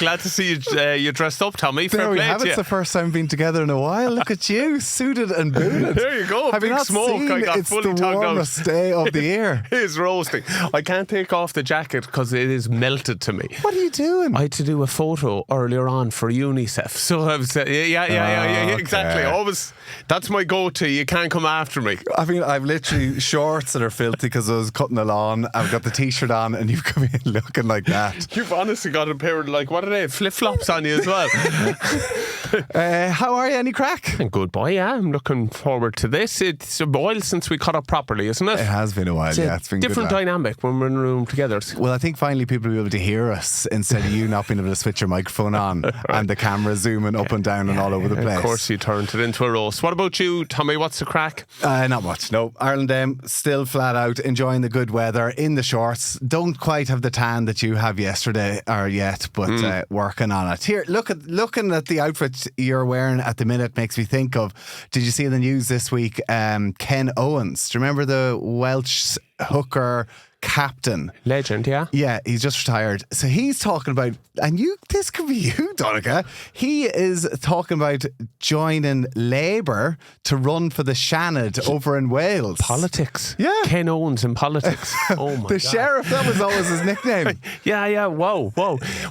glad to see you dressed up, Tommy. There we have it. It's the first time being together in a while. Look at you, suited and booted. There you go. Have you Big not smoke. seen? I got It's fully the tugged out. warmest day of the year. It is roasting. I can't take off the jacket because it is melted to me. What are you doing? I had to do a photo earlier on for UNICEF. So I was, yeah, exactly. Always, that's my go-to. You can't come after me. I mean, I've literally shorts that are filthy because I was cutting the lawn. I've got the t-shirt on, and you've come in looking like that. You've honestly got a pair of, like, what are they? Flip-flops on you as well. How are you? Any crack? Good boy, yeah. I'm looking forward to this. It's a while since we caught up properly, isn't it? It has been a while, yeah. It's been different good. Dynamic when we're in a room together. Well, I think finally people will be able to hear us instead of you not being able to switch your microphone on and the camera zooming up and down and all over the place. Of course, you turned it into a roast. What about you, Tommy? What's the crack? Not much, no. Ireland still flat out enjoying the good weather in the shorts. Don't quite have the tan that you have yesterday or yet, but working on it. Here, looking at the outfit you're wearing at the minute makes me think of, did you see in the news this week, Ken Owens? Do you remember the Welsh hooker captain? Legend, yeah. Yeah, he's just retired. So he's talking about, and this could be you, Donncha. He is talking about joining Labour to run for the Seanad over in Wales. Politics. Yeah. Ken Owens in politics. Oh my God. The sheriff, that was always his nickname. Yeah. Whoa.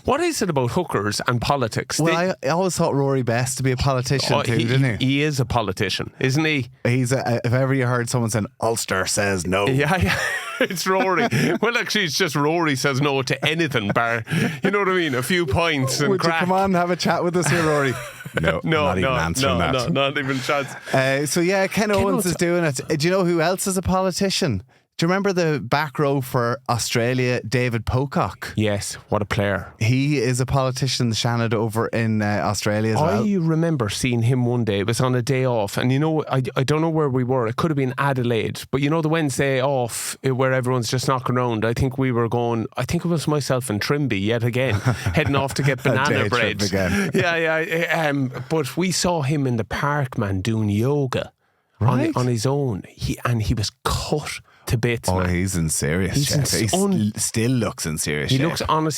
What is it about hookers and politics? Well, I always thought Rory Best to be a politician too, didn't he? He is a politician, isn't he? He's if ever you heard someone saying, Ulster says no. Yeah. It's Rory. Well, actually, it's just Rory says no to anything, bar, you know what I mean? A few pints and Would crack. you come on and have a chat with us here, Rory? No, not even answering that. No, not even a chance. So yeah, Ken Owens is doing it. Do you know who else is a politician? Do you remember the back row for Australia, David Pocock? Yes, what a player. He is a politician, the Seanad over in Australia as well. I remember seeing him one day. It was on a day off. And you know, I don't know where we were. It could have been Adelaide. But you know, the Wednesday off where everyone's just knocking around. I think we were going, I think it was myself and Trimby yet again, heading off to get banana bread. Again. Yeah. But we saw him in the park, man, doing yoga on his own. He was cut to bits, man. He's in serious shape. He still looks in serious shape.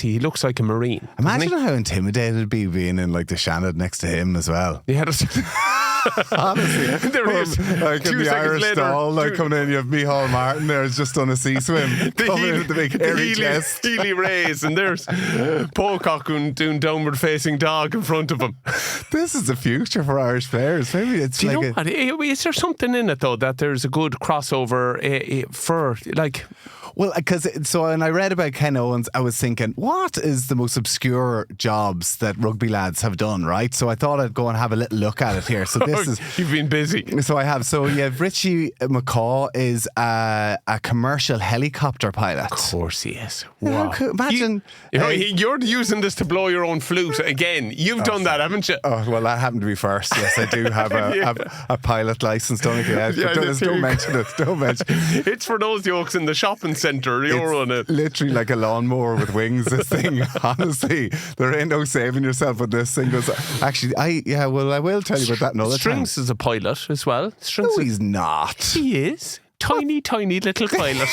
He looks like a Marine. Imagine how intimidated it'd be being in like the Seanad next to him as well. Yeah, honestly, there he is. Like in the Irish stall, like coming in, you have Micheál Martin there has just done a sea swim, coming in with the big hairy chest. Healy Rays, and there's Pocock doing downward facing dog in front of him. This is the future for Irish players. Maybe it's Do you know what? Is there something in it though that there's a good crossover for like? Well, because when I read about Ken Owens, I was thinking, what is the most obscure jobs that rugby lads have done, right? So I thought I'd go and have a little look at it here. So this is... You've been busy. So I have. So yeah, Richie McCaw is a commercial helicopter pilot. Of course he is. Wow. Imagine... You're using this to blow your own flute again. You've done that, haven't you? Oh, well, that happened to be first. Yes, I do have a pilot licence, don't you? Don't mention it. Don't mention it. It's for those jokes in the shopping centre. You're on it. Literally like a lawnmower with wings, this thing. Honestly, there ain't no saving yourself with this thing. Actually, I will tell you about that another time. Strings is a pilot as well. No, he's not. He is. Tiny little pilot.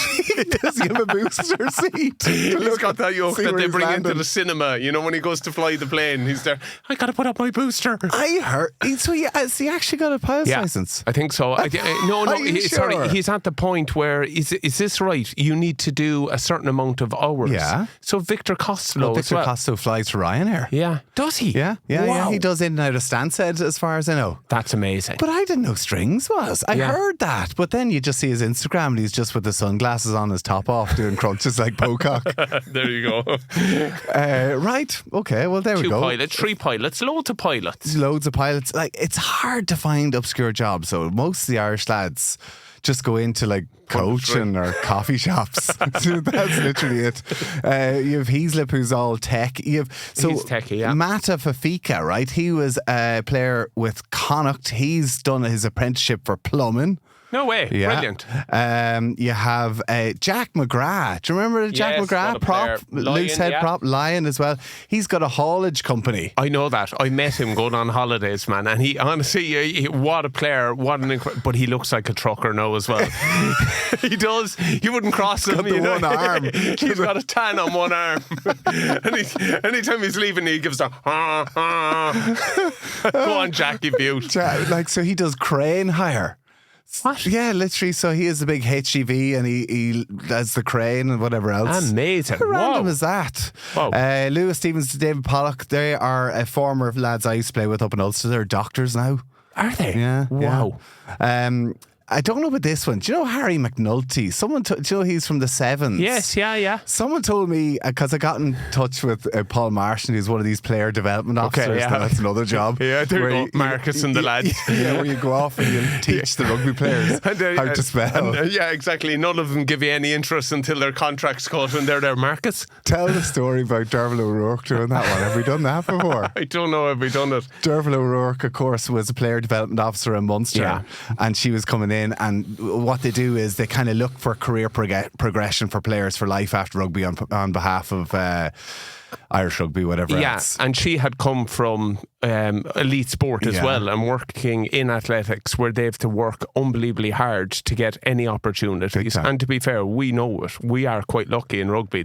Does he have a booster seat? He's got that yoke that they bring into the cinema. You know, when he goes to fly the plane, he's there. I got to put up my booster. I heard. So has he actually got a pilot's license? I think so. No. Sorry, he's at the point where is this right? You need to do a certain amount of hours. Yeah. So Victor Costello. Victor Costello flies for Ryanair. Yeah. Does he? Yeah. He does in and out of Stansted, as far as I know. That's amazing. But I didn't know Strings was. I heard that, but then you just see his Instagram and he's just with the sunglasses on, his top off, doing crunches like Pocock. There you go. Right. Okay. Well, there we go. 2 pilots, 3 pilots, loads of pilots. Loads of pilots. Like, it's hard to find obscure jobs. So most of the Irish lads just go into like coaching or coffee shops. That's literally it. You have Heaslip, who's all tech. He's techie, yeah. Mata Fafika, right? He was a player with Connacht. He's done his apprenticeship for plumbing. No way. Yeah. Brilliant. You have Jack McGrath. Do you remember Jack Yes, McGrath? what a Prop, player. Lion, loose head yeah. prop, Lion as well. He's got a haulage company. I know that. I met him going on holidays, man, and he honestly, what a player, but he looks like a trucker now as well. He does. You wouldn't cross him. Got the one arm. He's got a tan on one arm. And anytime he's leaving, he gives a go on, Jack, you beaut. Like, so he does crane hire. What? Yeah, literally. So he has a big HGV and he does the crane and whatever else. Amazing. How random Wow. is that? Wow. Lewis Stevens, David Pollock, they are former lads I used to play with up in Ulster. They're doctors now. Are they? Yeah. Wow. Yeah. I don't know about this one. Do you know Harry McNulty? Do you know he's from the Sevens? Yes, yeah. Someone told me, because I got in touch with Paul Marshall, who's one of these player development officers. yeah. Now that's another job. Yeah, there where you go. Marcus and the lads. Yeah, where you go off and you teach the rugby players how to spell. Yeah, exactly. None of them give you any interest until their contract's cut and they're there. Marcus? Tell the story about Derval O'Rourke doing that one. Have we done that before? I don't know. Have we done it? Derval O'Rourke, of course, was a player development officer in Munster. Yeah. And she was coming in, and what they do is they kind of look for career progression for players for life after rugby on behalf of Irish Rugby, whatever else. And she had come from elite sport as well, and working in athletics where they have to work unbelievably hard to get any opportunities. And to be fair, we know it. We are quite lucky in rugby.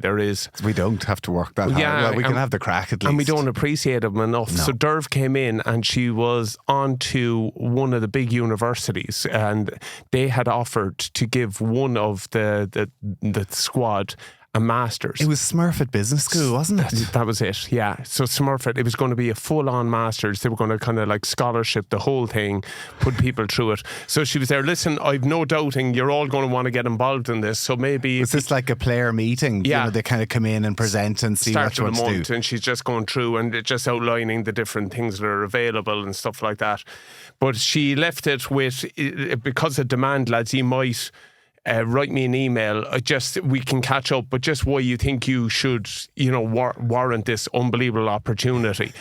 We don't have to work that hard. Well, we can have the crack at least. And we don't appreciate them enough. No. So Derv came in and she was on to one of the big universities, and they had offered to give one of the squad a master's. It was Smurfit Business School, wasn't it? That was it, yeah. So Smurfit, it was going to be a full-on master's. They were going to kind of like scholarship the whole thing, put people through it. So she was there, listen, I've no doubting you're all going to want to get involved in this. So maybe... Was this like a player meeting? Yeah. You know, they kind of come in and present and see what you want to do. And she's just going through and just outlining the different things that are available and stuff like that. But she left it with, because of demand, lads, you might... write me an email. We can catch up, but just why you think you should, warrant this unbelievable opportunity.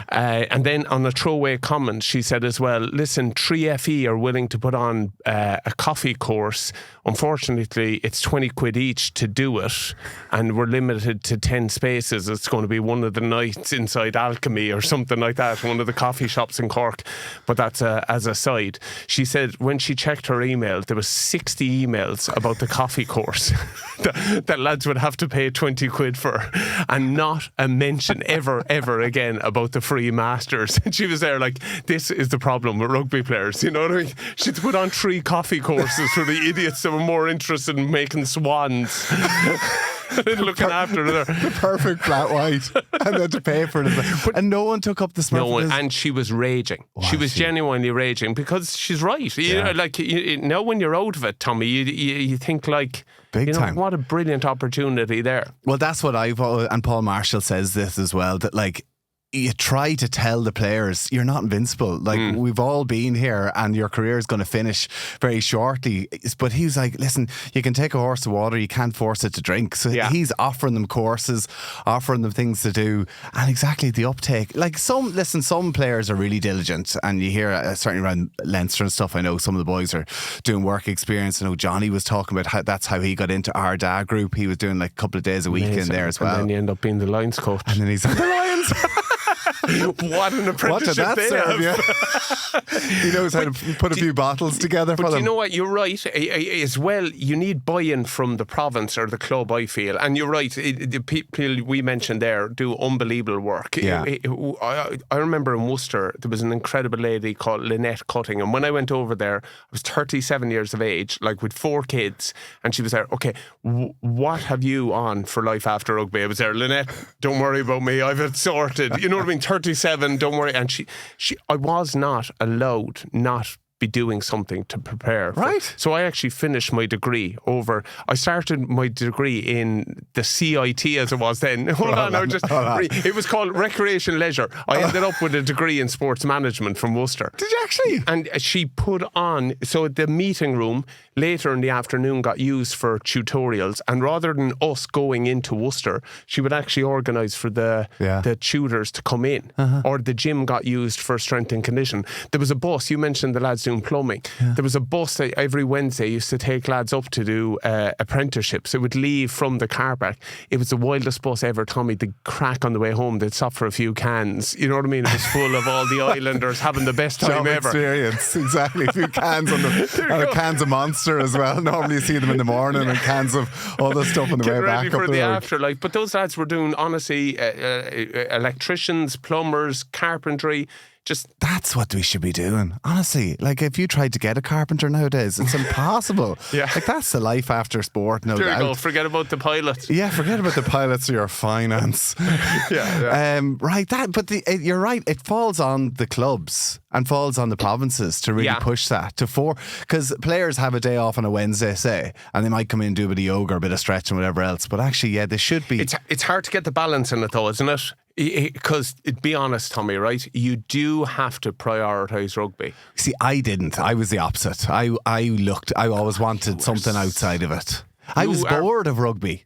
And then on a throwaway comment, she said as well, listen, 3FE are willing to put on a coffee course. Unfortunately, it's 20 quid each to do it, and we're limited to 10 spaces. It's going to be one of the nights inside Alchemy or something like that, one of the coffee shops in Cork. But that's as a side. She said when she checked her email, there was 60 emails about the coffee course that lads would have to pay 20 quid for, and not a mention ever again about the free masters. And she was there like, this is the problem with rugby players, you know what I mean? She'd put on 3 coffee courses for the idiots that were more interested in making swans and looking after them. The perfect flat white, and had to pay for it. And no one took up the Smurfit. No one, and she was raging. She was genuinely raging because she's right. Yeah. Now when you're out of it, Tommy, you think like, big time. What a brilliant opportunity there. Well, that's what and Paul Marshall says this as well, that like, you try to tell the players you're not invincible. Like we've all been here, and your career is going to finish very shortly. But he's like, listen, you can take a horse to water, you can't force it to drink. So he's offering them courses, offering them things to do, and exactly the uptake. Like some players are really diligent, and you hear certainly around Leinster and stuff. I know some of the boys are doing work experience. I know Johnny was talking about how that's how he got into our dad group. He was doing like a couple of days a week in there as well. And then you end up being the Lions coach. And then he's like, the Lions. What an apprenticeship what did that serve you? He knows how to put a few bottles together for them. But you know what? You're right. As well, you need buy-in from the province or the club, I feel. And you're right. The people we mentioned there do unbelievable work. Yeah. I remember in Worcester, there was an incredible lady called Lynette Cutting. And when I went over there, I was 37 years of age, like with 4 kids. And she was there, okay, what have you on for life after rugby? I was there, Lynette, don't worry about me. I've it sorted. You know what I mean? 37, don't worry. And I was not allowed not be doing something to prepare for. Right. So I actually finished my degree I started my degree in the CIT as it was then. It was called Recreation Leisure. I ended up with a degree in sports management from Worcester. Did you actually? And she put on, so the meeting room later in the afternoon got used for tutorials, and rather than us going into Worcester, she would actually organise for the tutors to come in, or the gym got used for strength and condition. There was a bus, you mentioned the lads doing plumbing. There was a bus that every Wednesday used to take lads up to do apprenticeships. It would leave from the car park. It was the wildest bus ever, Tommy. The crack on the way home, they'd stop for a few cans. You know what I mean? It was full of all the islanders having the best time ever. Experience, exactly. A few cans on cans of Monster as well. Normally you see them in the morning and cans of all the stuff on the way back ready up for the the road. afterlife. But those lads were doing, honestly, electricians, plumbers, carpentry. Just that's what we should be doing, honestly. Like, if you tried to get a carpenter nowadays, it's impossible. Like, that's the life after sport, no doubt. Go. Forget about the pilot. Yeah, forget about the pilots or your finance. Right, but you're right. It falls on the clubs and falls on the provinces to really push that because players have a day off on a Wednesday, say, and they might come in and do a bit of yoga or a bit of stretching, whatever else. But actually, they should be. It's hard to get the balance in it, though, isn't it? Because, be honest, Tommy, right? You do have to prioritise rugby. See, I didn't. I was the opposite. I always wanted something outside of it. I was bored of rugby.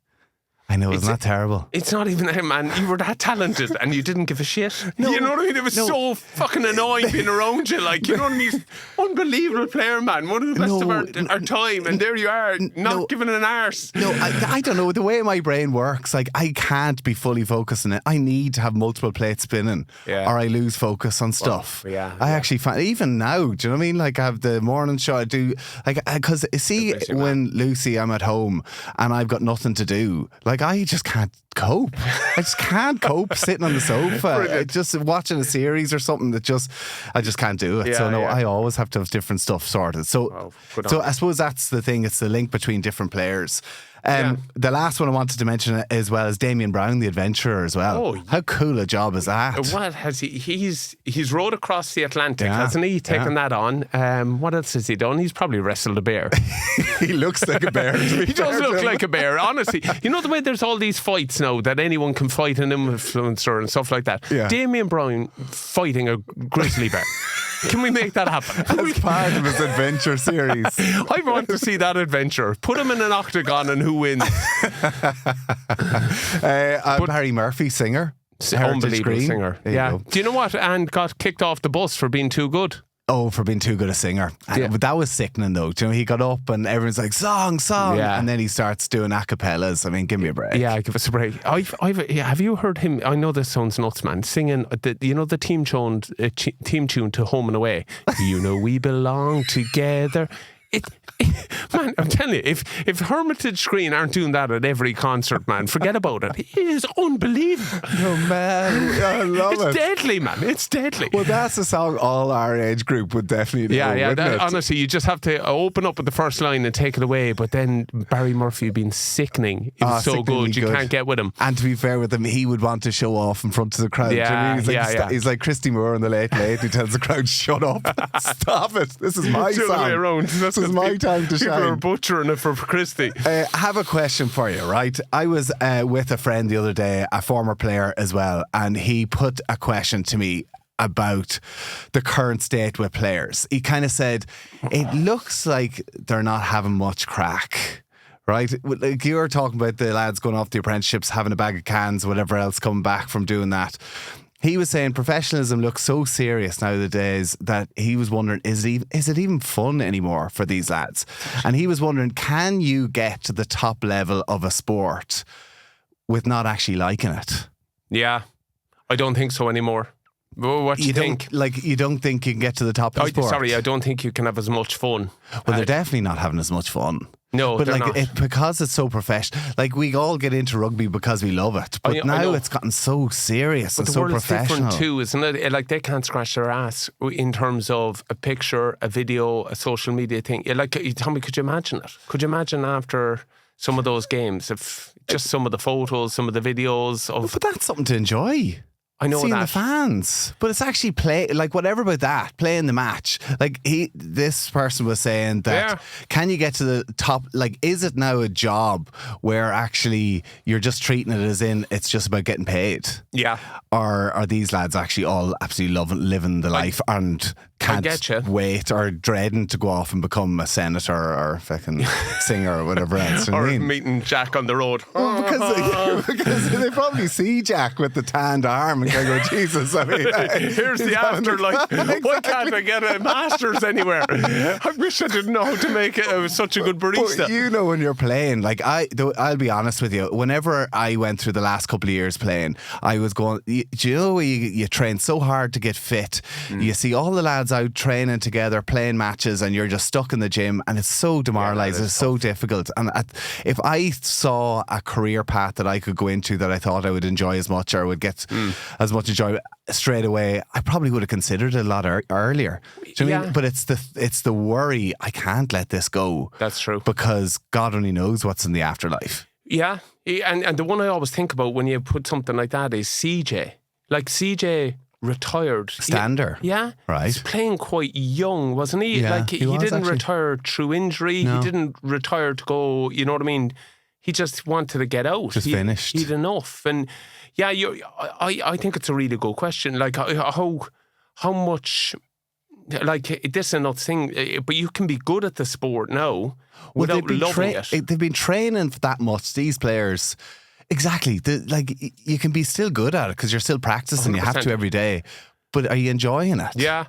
I know, isn't that terrible? It's not even that, man. You were that talented and you didn't give a shit. No, you know what I mean? It was so fucking annoying being around you. Like, you know what I mean? Unbelievable player, man. One of the best of our time. And there you are, not giving an arse. No, I don't know. The way my brain works, like, I can't be fully focused on it. I need to have multiple plates spinning or I lose focus on stuff. I actually find, even now, do you know what I mean? Like, I have the morning show. I do, like, because see, when Lucy, I'm at home and I've got nothing to do, like, I just can't cope. I just can't cope sitting on the sofa. Just watching a series or something I just can't do it. I always have to have different stuff sorted. So I suppose that's the thing. It's the link between different players. The last one I wanted to mention as well is Damien Brown, the adventurer, as well. Oh, how cool a job is that? What has he's rowed across the Atlantic, hasn't he? Taken that on. What else has he done? He's probably wrestled a bear. He looks like a bear. He does look like a bear, honestly. You know the way there's all these fights now that anyone can fight an influencer and stuff like that. Damien Brown fighting a grizzly bear. Can we make that happen? As part of his adventure series. I want to see that adventure. Put him in an octagon and who wins? Barry Murphy, singer. Unbelievable singer. Yeah. Do you know what? And got kicked off the bus for being too good. Oh, for being too good a singer. But that was sickening, though. Do you know, he got up and everyone's like, song. And then he starts doing a cappellas. I mean, give me a break. Yeah, give us a break. Have you heard him? I know this sounds nuts, man. Singing, the theme tune to Home and Away. You know we belong together. Man, I'm telling you, if Hermitage Green aren't doing that at every concert, man, forget about it. It is unbelievable. No, man, I love it. It's deadly, man. It's deadly. Well, that's a song all our age group would definitely know. Honestly, you just have to open up with the first line and take it away. But then Barry Murphy being sickening. It's so good. You can't get with him. And to be fair with him, he would want to show off in front of the crowd. He's like Christy Moore in the Late Late, who tells the crowd, "Shut up, stop it. This is my song. The other way around. This is my time to shine." People are butchering it for Christy. I have a question for you, right? I was with a friend the other day, a former player as well, and he put a question to me about the current state with players. He kind of said, it looks like they're not having much crack. Right? Like you were talking about the lads going off the apprenticeships, having a bag of cans, whatever else, coming back from doing that. He was saying professionalism looks so serious nowadays that he was wondering, is it even fun anymore for these lads? And he was wondering, can you get to the top level of a sport with not actually liking it? Yeah, I don't think so anymore. What do you think? You don't think you can get to the top of the sport? Sorry, I don't think you can have as much fun. Well, they're definitely not having as much fun. No, but they're not. Because it's so professional. Like, we all get into rugby because we love it, but now it's gotten so serious and so professional. Different too, isn't it? Like, they can't scratch their ass in terms of a picture, a video, a social media thing. Like, Tommy, could you imagine it? Could you imagine after some of those games, if just some of the photos, some of the videos of? But that's something to enjoy. I know seeing that. the fans, but it's actually whatever about that, playing the match. Like, this person was saying that, can you get to the top? Like, is it now a job where actually you're just treating it as in it's just about getting paid? Yeah. Or are these lads actually all absolutely living the life and can't getcha. wait or dreading to go off and become a senator or fucking singer or whatever else. Or I mean? meeting Jack on the road. Well, because they probably see Jack with the tanned arm and they go, Jesus, I mean, Here's the afterlife. Why can't I get a master's anywhere? I wish I didn't know how to make it. I was such a good barista. But you know, when you're playing, like I'll be honest with you, whenever I went through the last couple of years playing, I was going, do you know, you train so hard to get fit. You see all the lads out training together, playing matches, and you're just stuck in the gym, and it's so demoralising, it's so difficult. And if I saw a career path that I could go into that I thought I would enjoy as much or would get as much enjoyment straight away, I probably would have considered it a lot earlier. Do you know what I mean? But it's the worry, I can't let this go. That's true. Because God only knows what's in the afterlife. Yeah. And the one I always think about when you put something like that is CJ. Like CJ retired. Stander. Yeah. Right. He's playing quite young, wasn't he? Yeah, like he was didn't actually. retire through injury. No. He didn't retire to go, you know what I mean? He just wanted to get out. Just finished. He'd enough. And yeah, I think it's a really good question. Like how much, like this is another thing, but you can be good at the sport now without loving it. They've been training for that much, these players. Exactly. Like you can be still good at it because you're still practicing. 100%. You have to every day. But are you enjoying it? Yeah.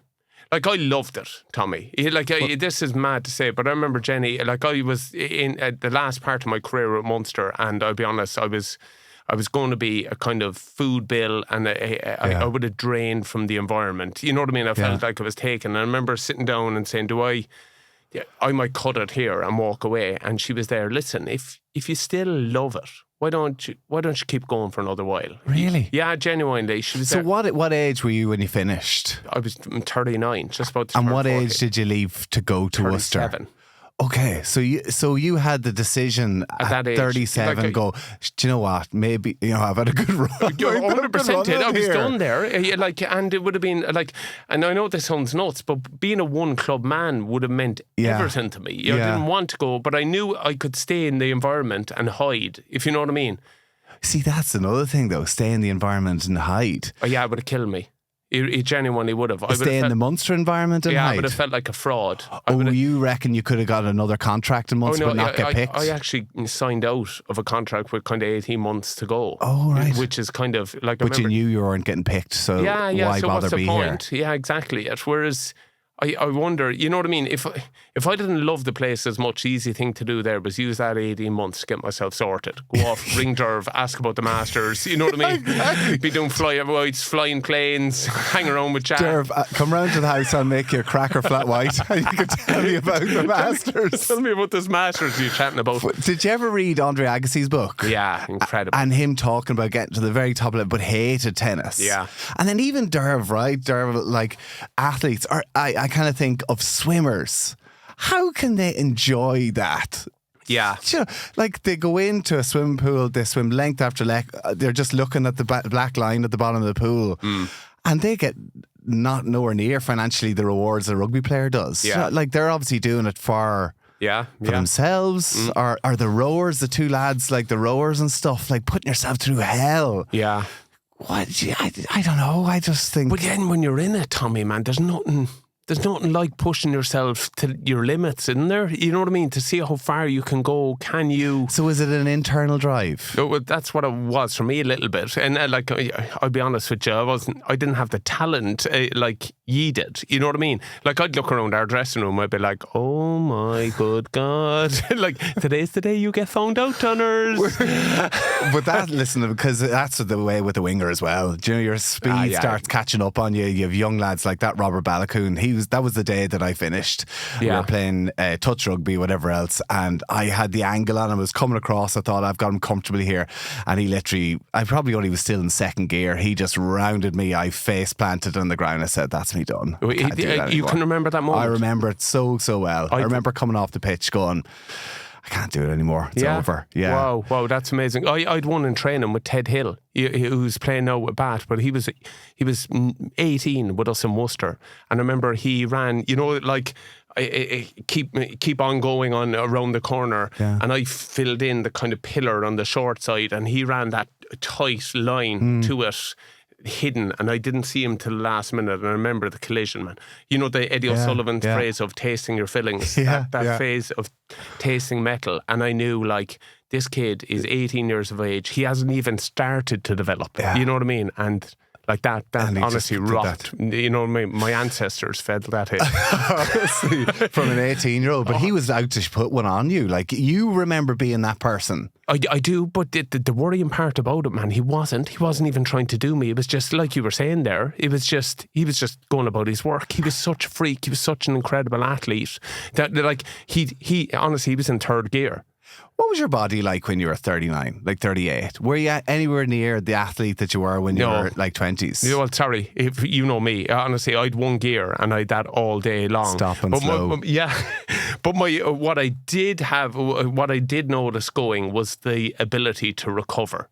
Like I loved it, Tommy. This is mad to say, but I remember Jenny. Like I was in the last part of my career at Munster, and I'll be honest, I was going to be a kind of food bill, and I would have drained from the environment. You know what I mean? I felt like I was taken. And I remember sitting down and saying, I might cut it here and walk away. And she was there. Listen, if you still love it, why don't you keep going for another while? Really? Yeah, genuinely. She was So there. what age were you when you finished? I was 39, just about to And turn what 40. age did you leave to go to Worcester? 37. Okay, so you had the decision at that age. 37. Go, do you know what? Maybe I've had a good run. You're 100% did. I was here. done there. And it would have been like, and I know this sounds nuts, but being a one club man would have meant everything to me. I didn't want to go, but I knew I could stay in the environment and hide, if you know what I mean. See, that's another thing though. Stay in the environment and hide. Oh, yeah, it would have killed me. It genuinely would have. Stay in the Munster environment and hide. hide. I would have felt like a fraud. You reckon you could have got another contract in Munster but not get picked? I actually signed out of a contract with kind of 18 months to go. Oh, right. Which is kind of like... But you knew you weren't getting picked, so why so bother what's the be point? here? Yeah, exactly. Whereas... I wonder, you know what I mean? If I didn't love the place as much, the easy thing to do there was use that 18 months to get myself sorted. Go off, ring Derv, ask about the Masters, you know what I mean? Exactly. Be doing flying planes, hang around with Jack. Derv, come round to the house, I'll make you a cracker flat white and you can tell me about the Masters. Tell me about this Masters you're chatting about. Did you ever read Andre Agassi's book? Yeah, incredible. And him talking about getting to the very top of it, but hated tennis. Yeah. And then even Derv, right? Derv, like athletes, or I kind of think of swimmers. How can they enjoy that? Yeah. You know, like they go into a swimming pool, they swim length after length, they're just looking at the black line at the bottom of the pool, and they get nowhere near financially the rewards a rugby player does. Yeah. Like they're obviously doing it for themselves, or the rowers, the two lads, like the rowers and stuff, like putting yourself through hell. Yeah. What? I don't know. I just think. But then when you're in it, Tommy, man, there's nothing like pushing yourself to your limits, isn't there? You know what I mean? To see how far you can go. Can you? So is it an internal drive? No, well, that's what it was for me a little bit. And like, I'll be honest with you, I didn't have the talent like ye did. You know what I mean? Like I'd look around our dressing room, I'd be like, oh my good God. Like, today's the day you get found out, Tonners. But listen, because that's the way with the winger as well. Do you know, your speed starts catching up on you. You have young lads like that, Robert Balakoon. That was the day that I finished. We were playing touch rugby, whatever else, and I had the angle on him. I was coming across. I thought, I've got him comfortably here, and he literally, I probably only was still in second gear. He just rounded me. I face planted on the ground. I said, that's me done. You can remember that moment? I remember it so well. I remember coming off the pitch going, I can't do it anymore. It's over. Yeah. Wow, that's amazing. I'd won in training with Ted Hill, who's playing now with Bath, but he was 18 with us in Worcester, and I remember he ran, you know, like I keep on going on around the corner, and I filled in the kind of pillar on the short side, and he ran that tight line to it. hidden, and I didn't see him till the last minute. And I remember the collision, man. You know the Eddie O'Sullivan phrase of tasting your fillings, that phase of tasting metal. And I knew, like, this kid is 18 years of age. He hasn't even started to develop. You know what I mean? And like that honestly rocked. You know what I mean? My ancestors fed that hit. Honestly, from an 18-year-old. But he was out to put one on you. Like, you remember being that person. I do, but the worrying part about it, man, he wasn't even trying to do me. It was just like you were saying there. He was just going about his work. He was such a freak. He was such an incredible athlete that, like, he honestly, he was in third gear. What was your body like when you were 39, like 38? Were you anywhere near the athlete that you were when you were like 20s? Well, sorry, if you know me, honestly, I'd one gear and I'd that all day long. Stop and slow. But what I did notice going was the ability to recover.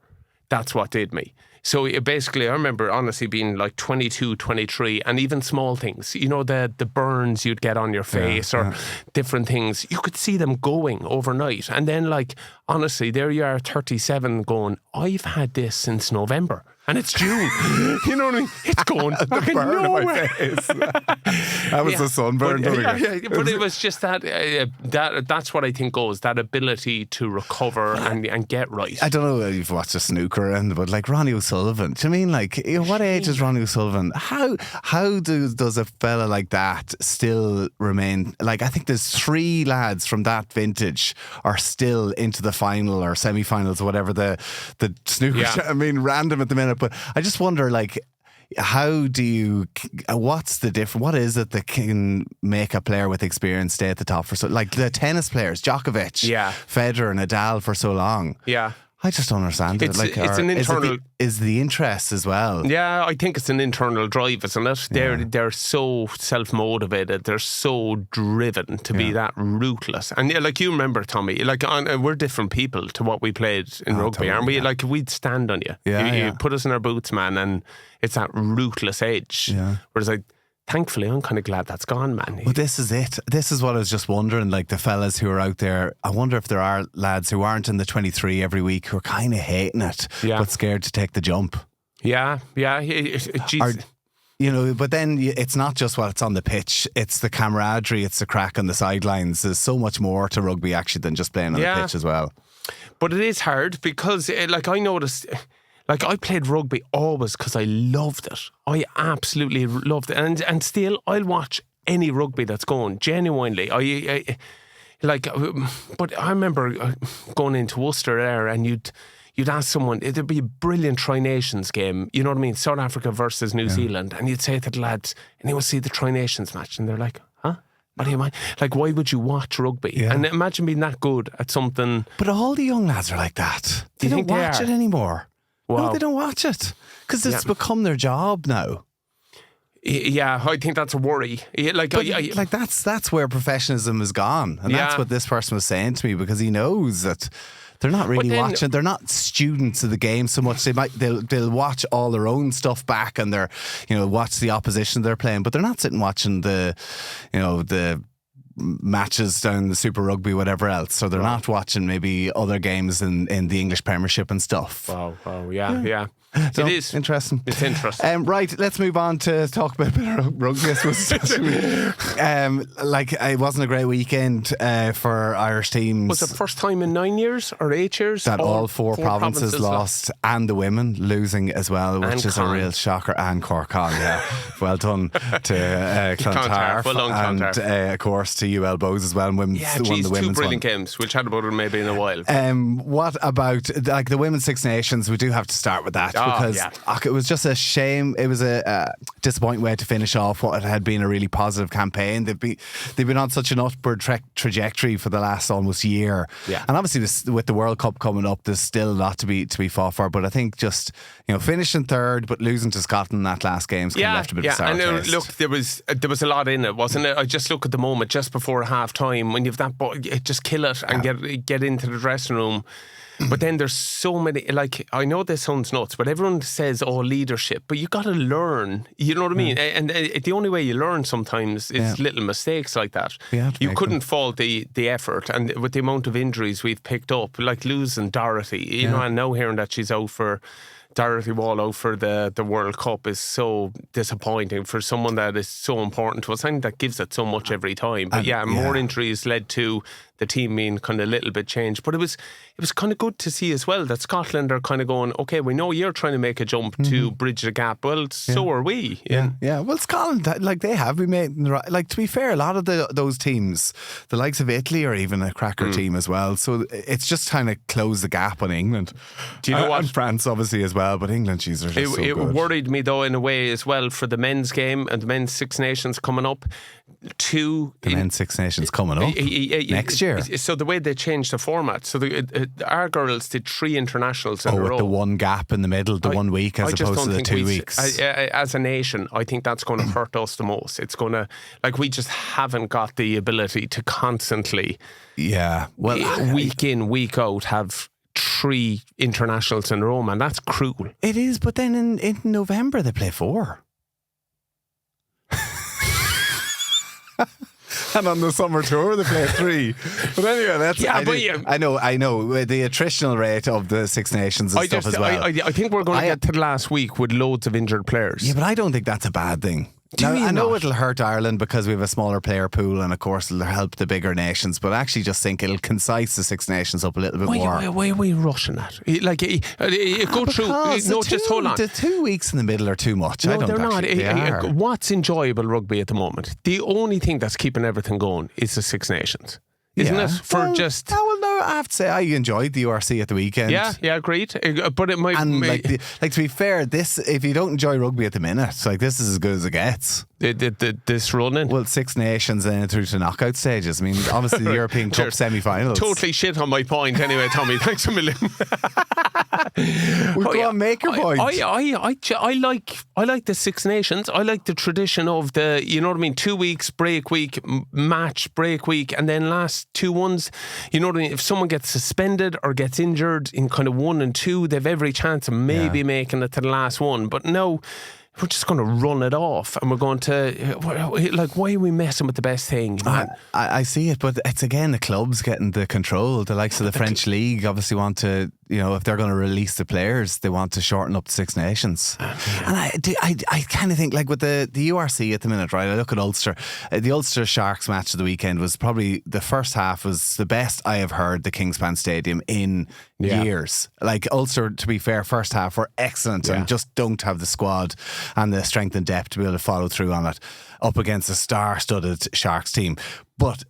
That's what did me. So basically, I remember honestly being like 22, 23, and even small things, you know, the burns you'd get on your face or different things, you could see them going overnight. And then, like, honestly, there you are, 37, going, I've had this since November. And it's June. You know what I mean? It's going fucking nowhere. That was the sunburn. But it was just that's what I think goes, that ability to recover and get right. I don't know if you've watched a snooker end, but like Ronnie O'Sullivan, do you mean, like, what age is Ronnie O'Sullivan? How does a fella like that still remain? Like, I think there's 3 lads from that vintage are still into the final or semi-finals or whatever the snooker. I mean, random at the minute. But I just wonder, like, what's the difference? What is it that can make a player with experience stay at the top for so, like the tennis players, Djokovic, Federer, Nadal for so long? Yeah. I just don't understand it. Like, it's an internal... Is the interest as well? Yeah, I think it's an internal drive, isn't it? They're so self-motivated. They're so driven to be that ruthless. And yeah, like you remember, Tommy, like we're different people to what we played in rugby, aren't we? Like, we'd stand on you. You put us in our boots, man, and it's that ruthless edge. Yeah. Whereas, like, thankfully, I'm kind of glad that's gone, man. Well, this is it. This is what I was just wondering, like, the fellas who are out there, I wonder if there are lads who aren't in the 23 every week who are kind of hating it, but scared to take the jump. Yeah. Jeez. You know, but then it's not just what's on the pitch, it's the camaraderie, it's the crack on the sidelines. There's so much more to rugby, actually, than just playing on the pitch as well. But it is hard because, like, I noticed... Like, I played rugby always because I loved it. I absolutely loved it. And still, I'll watch any rugby that's going, genuinely. But I remember going into Worcester there, and you'd ask someone, there'd be a brilliant Tri-Nations game, you know what I mean, South Africa versus New Zealand, and you'd say to the lads, and they would see the Tri-Nations match, and they're like, huh? What do you mind? Like, why would you watch rugby? Yeah. And imagine being that good at something. But all the young lads are like that. They don't watch it anymore. Wow. No, they don't watch it because it's become their job now. Yeah, I think that's a worry. Like that's where professionalism has gone, and that's what this person was saying to me, because he knows that they're not really watching. They're not students of the game so much. They'll watch all their own stuff back, and they're, you know, watch the opposition they're playing, but they're not sitting watching the matches down the Super Rugby, whatever else. So they're not watching maybe other games in the English Premiership and stuff. Wow, yeah. So, it is interesting. It's interesting. Right, let's move on to talk about rugby. I suppose. Like, it wasn't a great weekend for Irish teams. Was it the first time in 9 years or 8 years that all four provinces lost, and the women losing as well, which is a real shocker. And Cork on, well done to Clontarf, well done, Clontarf. And of course to UL Bows as well. And women's, won the women's 2 brilliant games. We'll chat about it maybe in a while. What about, like, the Women's Six Nations? We do have to start with that. Because it was just a shame. It was a disappointing way to finish off what had been a really positive campaign. They've been on such an upward trajectory for the last almost year. Yeah. And obviously with the World Cup coming up, there's still a lot to be fought for. But I think just, you know, finishing third but losing to Scotland in that last game kind of left a bit of a sour taste. Look, there was a lot in it, wasn't it? I just look at the moment just before half time when you've that ball, just kill it and get into the dressing room. But then there's so many, like, I know this sounds nuts, but everyone says, leadership, but you got to learn, you know what I mean? And the only way you learn sometimes is little mistakes like that. You couldn't fault the effort, and with the amount of injuries we've picked up, like losing Dorothy, you know, and now hearing that she's out for Dorothy Wall out for the World Cup is so disappointing for someone that is so important to us. I think that gives it so much every time. But more injuries led to the team being kind of a little bit changed. But it was kind of good to see as well that Scotland are kind of going, okay, we know you're trying to make a jump to bridge the gap. Well, so are we. Yeah. Well, Scotland, like they have been made, like to be fair, a lot of those teams, the likes of Italy are even a cracker team as well. So it's just trying to close the gap on England. Do you know what? And France obviously as well, but England, geez, are just so it good. worried me though in a way as well for the men's game and the men's Six Nations coming up. The men's Six Nations coming up next year. So the way they changed the format, so our girls did 3 internationals in a row. With the one gap in the middle, the 1 week as opposed to the 2 weeks. As a nation, I think that's going to hurt us the most. It's going to, like, we just haven't got the ability to constantly, week in, week out, have 3 internationals in a row, man. That's cruel. It is, but then in November they play 4. And on the summer tour they play 3. But anyway, that's I know the attritional rate of the Six Nations and stuff as well. I think we're going to get to the last week with loads of injured players. Yeah, but I don't think that's a bad thing. I know it'll hurt Ireland because we have a smaller player pool, and of course it'll help the bigger nations, but I actually just think it'll concise the Six Nations up a little bit more. Why are we rushing that? Like, go through. No, just hold on. The 2 weeks in the middle are too much. No, they're not. What's enjoyable rugby at the moment? The only thing that's keeping everything going is the Six Nations. Isn't it? No, I have to say I enjoyed the URC at the weekend. Yeah, agreed. But it might. And to be fair, this, if you don't enjoy rugby at the minute, like, this is as good as it gets. This running. Well, Six Nations and then through to knockout stages. I mean, obviously the European Cup semi-finals. Totally shit on my point anyway, Tommy. Thanks a million. Go on, make your point. I like the Six Nations. I like the tradition of the, you know what I mean, 2 weeks break week, match break week, and then last 2 ones. You know what I mean? If someone gets suspended or gets injured in kind of 1 and 2, they've every chance of maybe making it to the last one. But no, we're just going to run it off, and we're going to, like, why are we messing with the best thing? I see it, but it's again the clubs getting the control. The likes of the French League obviously want to, you know, if they're going to release the players, they want to shorten up the Six Nations. And I kind of think, like, with the URC at the minute, right? I look at Ulster. The Ulster Sharks match of the weekend was probably, the first half was the best I have heard the Kingspan Stadium in years. Like, Ulster, to be fair, first half were excellent and just don't have the squad and the strength and depth to be able to follow through on it up against a star-studded Sharks team. But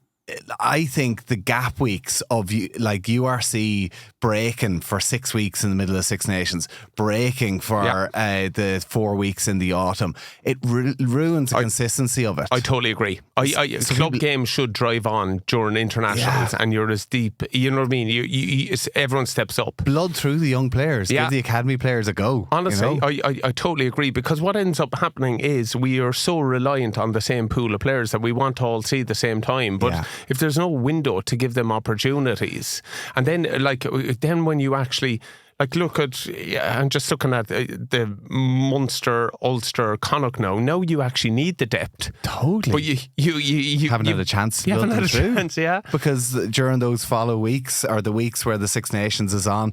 I think the gap weeks of, like, URC breaking for 6 weeks in the middle of Six Nations, breaking for the 4 weeks in the autumn, it ruins the consistency of it. I totally agree. Club games should drive on during internationals, and you're as deep. You know what I mean? You everyone steps up. Blood through the young players. Give the academy players a go. Honestly, you know? I totally agree, because what ends up happening is we are so reliant on the same pool of players that we want to all see at the same time. But if there's no window to give them opportunities, and then when you actually, like, look at, I'm just looking at the Munster, Ulster, Connacht now. Now you actually need the depth. Totally. But you haven't had a chance. You haven't had a chance, because during those follow weeks, or the weeks where the Six Nations is on,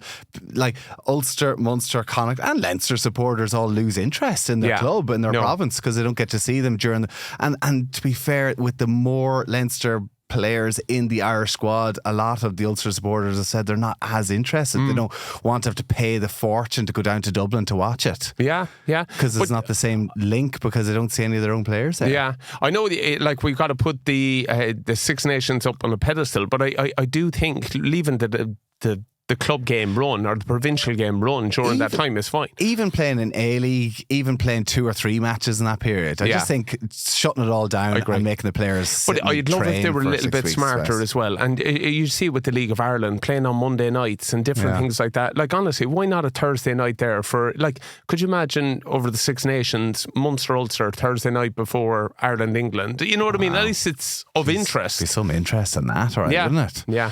like, Ulster, Munster, Connacht and Leinster supporters all lose interest in their club, in their province, because they don't get to see them during and to be fair, with the more Leinster players in the Irish squad, a lot of the Ulster supporters have said they're not as interested. They don't want to have to pay the fortune to go down to Dublin to watch it. Because it's not the same link, because they don't see any of their own players there. Yeah, I know, like, we've got to put the Six Nations up on a pedestal, but I do think leaving the club game run or the provincial game run during that time is fine. Even playing in A-League, even playing 2 or 3 matches in that period, I just think shutting it all down and making the players. But I'd love if they were a little bit smarter as well. And you see with the League of Ireland playing on Monday nights and different things like that. Like, honestly, why not a Thursday night there for, like, could you imagine over the Six Nations, Munster, Ulster, Thursday night before Ireland, England? You know what I mean? At least it's of interest. There's some interest in that, right? Wouldn't it? Yeah.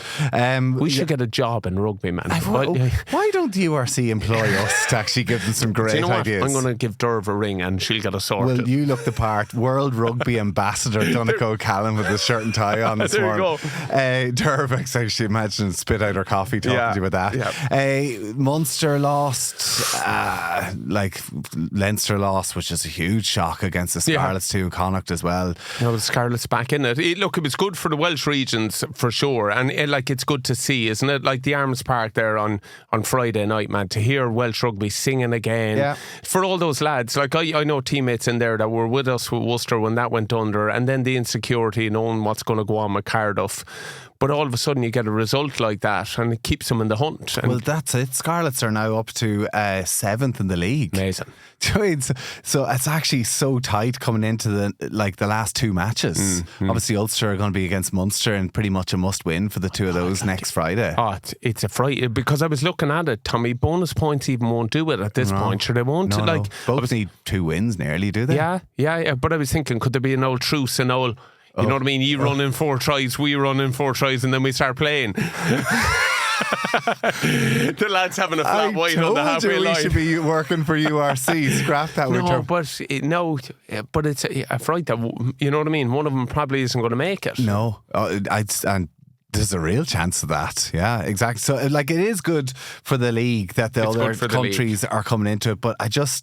We should get a job in rugby rugby, man. Why don't the URC employ us to actually give them some great ideas? I'm going to give Derv a ring and she'll get us sorted. Well, you look the part. World Rugby Ambassador Donncha O'Callaghan with the shirt and tie on this morning. Derv, actually, imagine spit out her coffee talking to you with that. Yeah. Munster lost, Leinster lost, which is a huge shock against the Scarlets too, and Connacht as well. No, the Scarlets back in it. Look, it was good for the Welsh regions for sure, and it's good to see, isn't it? Like the Arms Park there on Friday night, man, to hear Welsh rugby singing again. Yeah. For all those lads, like I know teammates in there that were with us with Worcester when that went under, and then the insecurity knowing what's going to go on with Cardiff. But all of a sudden you get a result like that and it keeps them in the hunt. Well, that's it. Scarlets are now up to 7th in the league. Amazing. So it's actually so tight coming into the last two matches. Obviously Ulster are going to be against Munster and pretty much a must win for the two of those next Friday. It's a Friday because I was looking at it, Tommy. Bonus points even won't do it at this point. Sure, they won't. No. Both need 2 wins nearly, do they? Yeah. But I was thinking, could there be an old truce and all? You know what I mean? You run in 4 tries, we run in 4 tries, and then we start playing. The lads having a flat white on the halfway line. We should be working for URC. Scrap that. But it's a fright that, you know what I mean? One of them probably isn't going to make it. No, and there's a real chance of that. Yeah, exactly. So, it is good for the league that the other countries are coming into it. But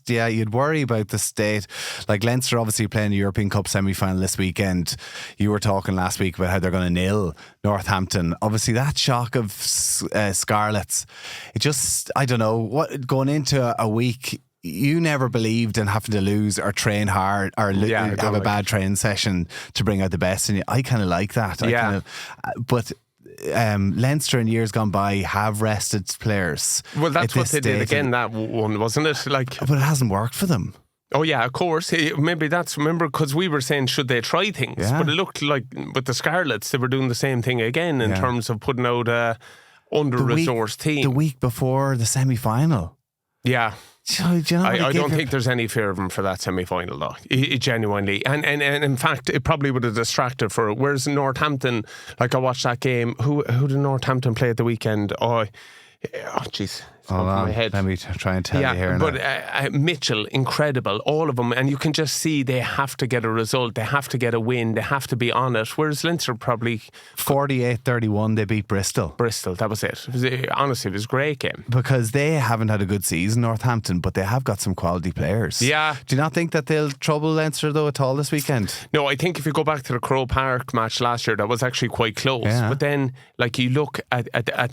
you'd worry about the state. Like Leinster obviously playing the European Cup semi-final this weekend. You were talking last week about how they're going to nil Northampton. Obviously, that shock of Scarlets. I don't know, going into a week. You never believed in having to lose or train hard or have a bad training session to bring out the best in you. I kind of like that. But Leinster in years gone by have rested players. Well, that's what they did again, that one, wasn't it? But it hasn't worked for them. Oh yeah, of course. Maybe remember, because we were saying should they try things, but it looked like with the Scarlets they were doing the same thing again in terms of putting out a under-resourced team. The week before the semi-final. Yeah. I don't think there's any fear of him for that semi-final though. Genuinely. And in fact it probably would have distracted for it. Whereas Northampton, I watched that game. Who did Northampton play at the weekend? Jeez. My head. Let me try and tell you here. But Mitchell, incredible, all of them, and you can just see they have to get a result, they have to get a win, they have to be on it. Whereas Leinster probably 48-31, they beat Bristol. That was it. Honestly, it was a great game because they haven't had a good season, Northampton, but they have got some quality players. Yeah. Do you not think that they'll trouble Leinster though at all this weekend? No, I think if you go back to the Croke Park match last year, that was actually quite close. Yeah. But then, you look at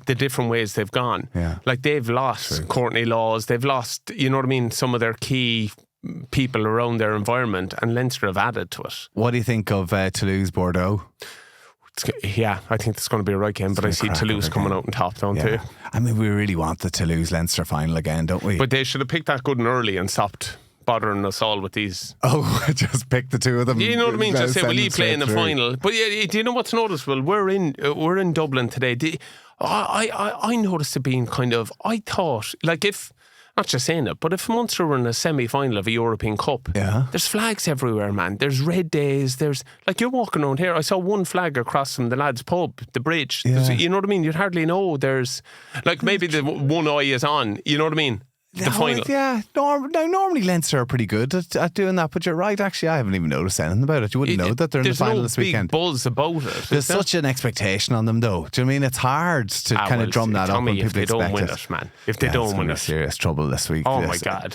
the different ways they've gone. Yeah. They've lost Courtney Laws, they've lost, you know what I mean, some of their key people around their environment, and Leinster have added to it. What do you think of Toulouse-Bordeaux? I think it's going to be a right game, but I see Toulouse coming out on top, don't they? I mean, we really want the Toulouse-Leinster final again, don't we? But they should have picked that good and early and stopped bothering us all with these. Just pick the two of them. You know what I mean? Just say, will you play in the final? But do you know what's noticeable? We're in Dublin today. I noticed it being kind of, I thought, if, not just saying it, but if Munster were in a semi-final of a European Cup, there's flags everywhere, man. There's red days, there's, you're walking around here, I saw one flag across from the lads' pub, the bridge. You know what I mean? You'd hardly know there's, maybe the one eye is on, you know what I mean? The final. Yeah, normally Leinster are pretty good at doing that, but you're right, actually I haven't even noticed anything about it. You wouldn't know that they're in the final this weekend. There's no big buzz about it. There's such an expectation on them though. Do you know what I mean? It's hard to kind of drum that up when people expect it. If they don't win it, man. If they don't win it. Serious trouble this week. Oh my God.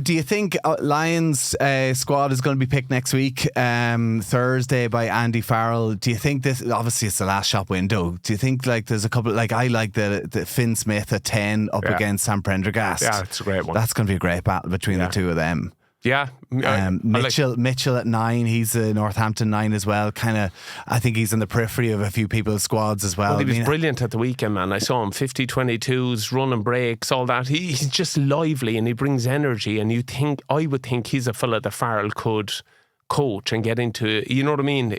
Do you think Lions squad is going to be picked next week, Thursday, by Andy Farrell? Do you think this, obviously it's the last shop window, do you think there's a couple, I like the Finn Smith at 10 up against Sam Prendergast? Yeah, it's a great one. That's going to be a great battle between the two of them. Yeah. Mitchell at 9, he's a Northampton 9 as well. I think he's in the periphery of a few people's squads as well. He was brilliant at the weekend, man. I saw him 50-22s, running breaks, all that. He's just lively and he brings energy, and I would think he's a fella that Farrell could coach and get into, you know what I mean?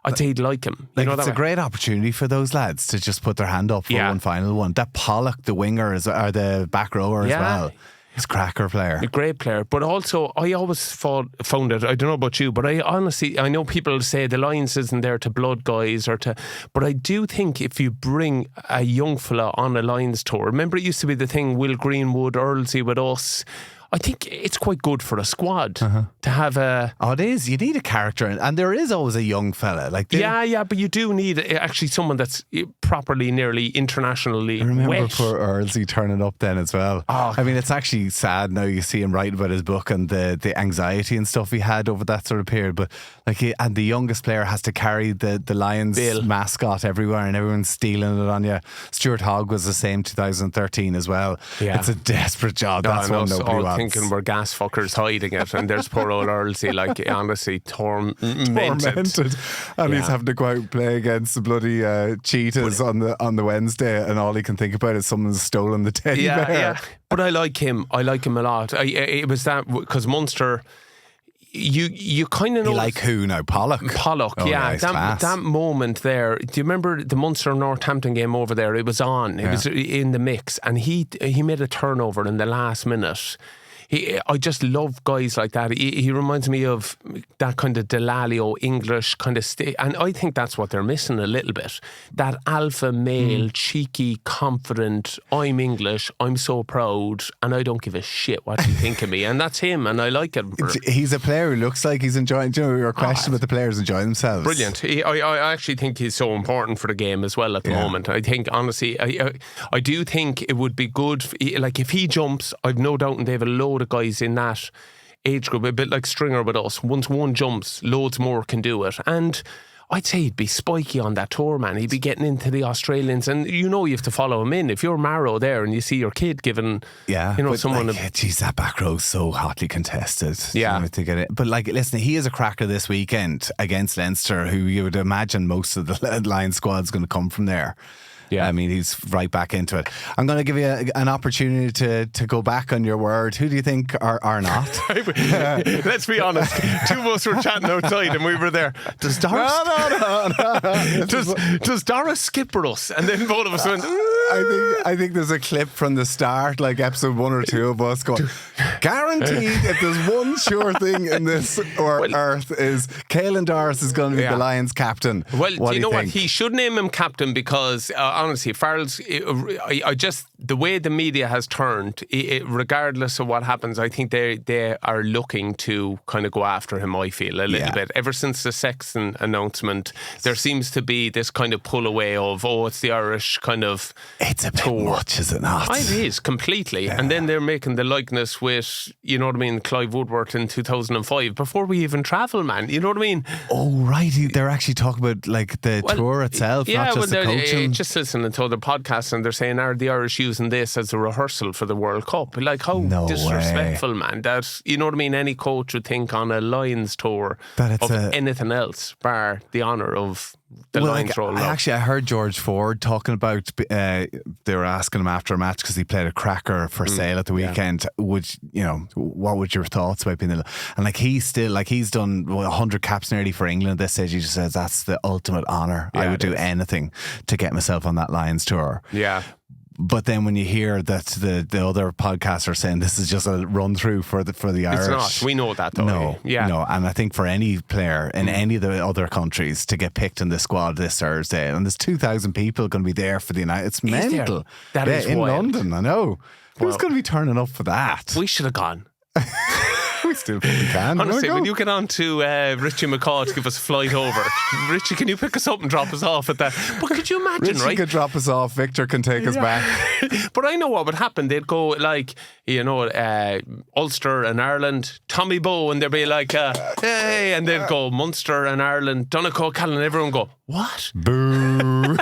I'd say he'd like him. It's a great opportunity for those lads to just put their hand up for one final one. That Pollock, the winger, or the back rower as well. He's a cracker player. A great player. But also, I always found it, I don't know about you, but I know people say the Lions isn't there to blood guys but I do think if you bring a young fella on a Lions tour, remember it used to be the thing, Will Greenwood, Earlsey with us, I think it's quite good for a squad to have a... Oh, it is. You need a character. And there is always a young fella. Yeah, but you do need actually someone that's properly, nearly internationally remember wet. poor Earlsey turning up then as well. Oh. I mean, it's actually sad now you see him write about his book and the anxiety and stuff he had over that sort of period. But and the youngest player has to carry the Lions mascot everywhere and everyone's stealing it on you. Stuart Hogg was the same 2013 as well. Yeah. It's a desperate job. That's what nobody wants. Thinking we're gas fuckers hiding it, and there's poor old Earlsey, honestly tormented. And he's having to go out and play against the bloody cheetahs on the Wednesday, and all he can think about is someone's stolen the teddy bear. Yeah. But I like him a lot. It was that because Munster, you kind of know. You like who now? Pollock, oh, yeah. That moment there. Do you remember the Munster Northampton game over there? It was on. It was in the mix, and he made a turnover in the last minute. I just love guys like that. He reminds me of that kind of Delalio English kind of and I think that's what they're missing a little bit. That alpha male, cheeky, confident, I'm English, I'm so proud, and I don't give a shit what you think of me. And that's him, and I like it. He's a player who looks like he's enjoying. Do you know your question about the players enjoying themselves? Brilliant. I actually think he's so important for the game as well at the moment. I think honestly, I do think it would be good. Like if he jumps, I've no doubt, and they have a load of guys in that age group, a bit like Stringer with us. Once one jumps, loads more can do it. And I'd say he'd be spiky on that tour, man. He'd be getting into the Australians, and you have to follow him in. If you're Marrow there and you see your kid giving, someone... Geez, that back row's so hotly contested. Yeah. To get it. But listen, he is a cracker this weekend against Leinster, who you would imagine most of the Lions squad's going to come from there. Yeah, I mean, he's right back into it. I'm going to give you an opportunity to go back on your word. Who do you think are not? Let's be honest. Two of us were chatting outside and we were there. Does Doris? No. Does Doris skipper us? And then both of us went. I think there's a clip from the start, like episode 1 or 2 of us going, guaranteed, if there's one sure thing in this earth is Caelan Doris is going to be the Lions captain. Well, do you know what? He should name him captain because honestly, Farrell's, the way the media has turned, regardless of what happens, I think they are looking to kind of go after him, I feel, a little bit. Ever since the Sexton announcement, there seems to be this kind of pull away of, it's the Irish kind of It's a bit much, is it not? It is, completely. Yeah. And then they're making the likeness with, you know what I mean, Clive Woodward in 2005, before we even travel, man. You know what I mean? Oh, right. They're actually talking about like the tour itself, not just the coaching. Just listening to other podcasts and they're saying, are the Irish using this as a rehearsal for the World Cup? Like, how disrespectful, man. That, you know what I mean? Any coach would think on a Lions tour of anything else, bar the honour of the Lions rolling up. Actually, I heard George Ford talking about, they were asking him after a match because he played a cracker for Sale at the weekend. What would your thoughts about being and he's done 100 caps nearly for England at this stage. He just says that's the ultimate honour. I would do anything to get myself on that Lions tour. Yeah. But then when you hear that the other podcasts are saying this is just a run through for the Irish, it's not. We know that though. No, and I think for any player in any of the other countries to get picked in the squad this Thursday, and there's 2,000 people going to be there for the United. It's mental. That is in wild. London. I know. Who's going to be turning up for that? We should have gone. We still probably can. Honestly, when you get on to Richie McCaw to give us a flight over, Richie, can you pick us up and drop us off at that? But could you imagine, Richie could drop us off, Victor can take us back. But I know what would happen. They'd go like, Ulster and Ireland, Tommy Bowe, and they'd be like, hey, and they'd go Munster and Ireland, Donncha, Callan, and everyone go, what? Boo.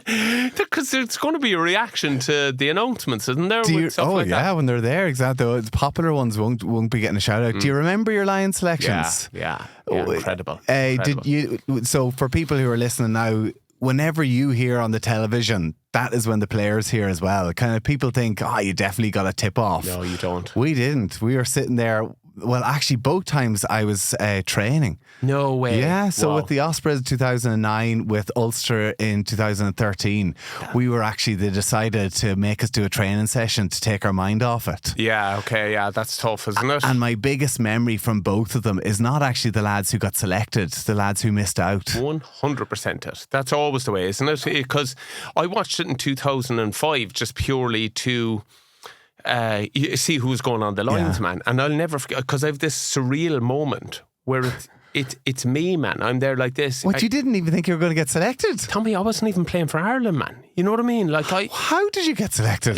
Because there's going to be a reaction to the announcements, isn't there? When they're there, exactly. The popular ones won't be getting a shout out. Do you remember your Lion selections? Yeah, incredible. Did you? So for people who are listening now, whenever you hear on the television, that is when the players hear as well. Kind of people think, you definitely got a tip off. No, you don't. We didn't. We were sitting there Well, actually, both times I was training. No way. Yeah, so Wow. with the Ospreys in 2009, with Ulster in 2013, they decided to make us do a training session to take our mind off it. Yeah, okay, yeah, that's tough, isn't it? And my biggest memory from both of them is not actually the lads who got selected, the lads who missed out. 100% it. That's always the way, isn't it? Because I watched it in 2005 just purely to see who was going on the lines, man. And I'll never forget, because I have this surreal moment where it's me, man. I'm there like this. What, you didn't even think you were going to get selected? Tommy, I wasn't even playing for Ireland, man. You know what I mean? Like How did you get selected?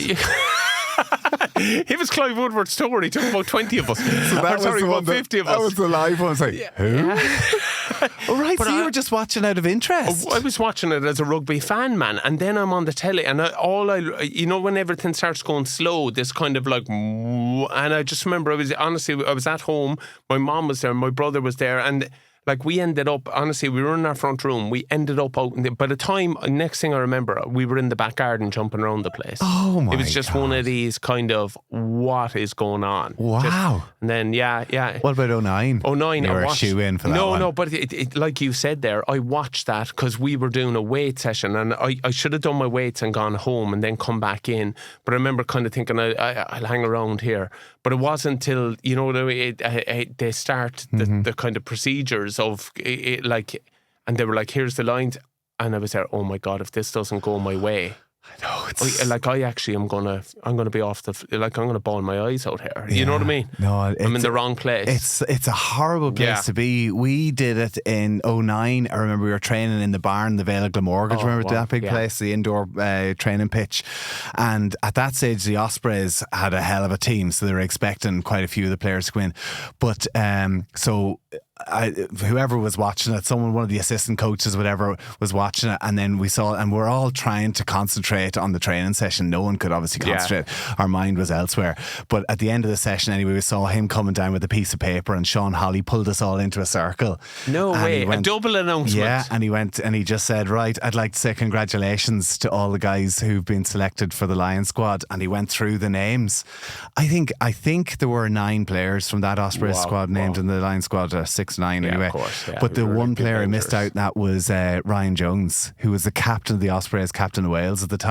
It was Clive Woodward's tour. He took about 20 of us. So that was the one 50 of us. That was the live one. It's like, who? Yeah. All right, so you were just watching out of interest. I was watching it as a rugby fan, man, and then I'm on the telly, and when everything starts going slow, this kind of like, and I just remember I was at home. My mom was there, my brother was there, and like we ended up, honestly, we were in our front room. We ended up out. By the time, next thing I remember, we were in the back garden jumping around the place. Oh my! It was just one of these kind of, what is going on? Wow. And then yeah. What about 09? 09, you were I watched. a shoe in for that one. No, but it, like you said there, I watched that because we were doing a weight session, and I should have done my weights and gone home and then come back in. But I remember kind of thinking I'll hang around here. But it wasn't till they start the kind of procedures of it, like, and they were like, "Here's the lines," and I was there. Oh my God! If this doesn't go my way. I know I'm gonna be off I'm gonna bawl my eyes out here. You know what I mean? No, I'm in the wrong place. It's a horrible place to be. We did it in 09. I remember we were training in the barn, the Vale of Glamorgan. Remember that big place, the indoor training pitch? And at that stage, the Ospreys had a hell of a team, so they were expecting quite a few of the players to win. But whoever was watching it, one of the assistant coaches, whatever, was watching it, and then we saw, and we're all trying to concentrate on the training session. No one could obviously concentrate. Our mind was elsewhere. But at the end of the session, anyway, we saw him coming down with a piece of paper, and Sean Holly pulled us all into a circle. No way, a double announcement. Yeah, and he went and he just said, "Right, I'd like to say congratulations to all the guys who've been selected for the Lion squad." And he went through the names. I think there were 9 players from that Ospreys squad named in the Lion squad, 6-9 anyway. Of course, yeah. But the one player who missed out, that was Ryan Jones, who was the captain of the Ospreys, captain of Wales at the time.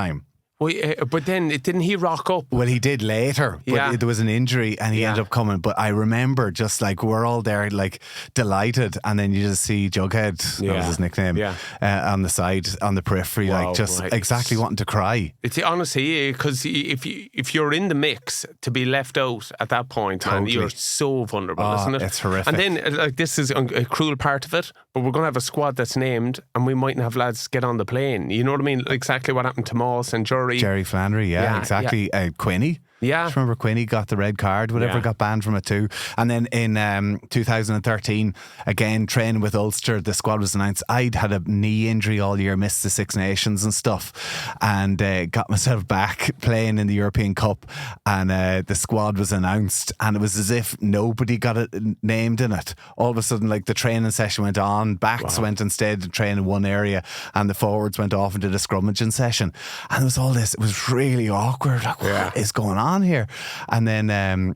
Well, but then didn't he rock up? Well, he did later, but there was an injury and he ended up coming. But I remember just like we're all there like delighted, and then you just see Jughead, that was his nickname, on the side, on the periphery, exactly wanting to cry. It's honestly, because if you're in the mix, to be left out at that point, man, you're so vulnerable, isn't it? It's horrific. And then this is a cruel part of it, but we're going to have a squad that's named, and we mightn't have lads get on the plane. You know what I mean? Exactly what happened to Moss and Jerry Flannery, exactly. Quinny. Yeah. Just remember Quinny got the red card, got banned from it too. And then in 2013, again, training with Ulster, the squad was announced. I'd had a knee injury all year, missed the Six Nations and stuff, and got myself back playing in the European Cup, and the squad was announced, and it was as if nobody got it named in it. All of a sudden, like, the training session went on, backs went and stayed to train in one area, and the forwards went off and did a scrummaging session. And there was all this, it was really awkward, like, what is going on here? And then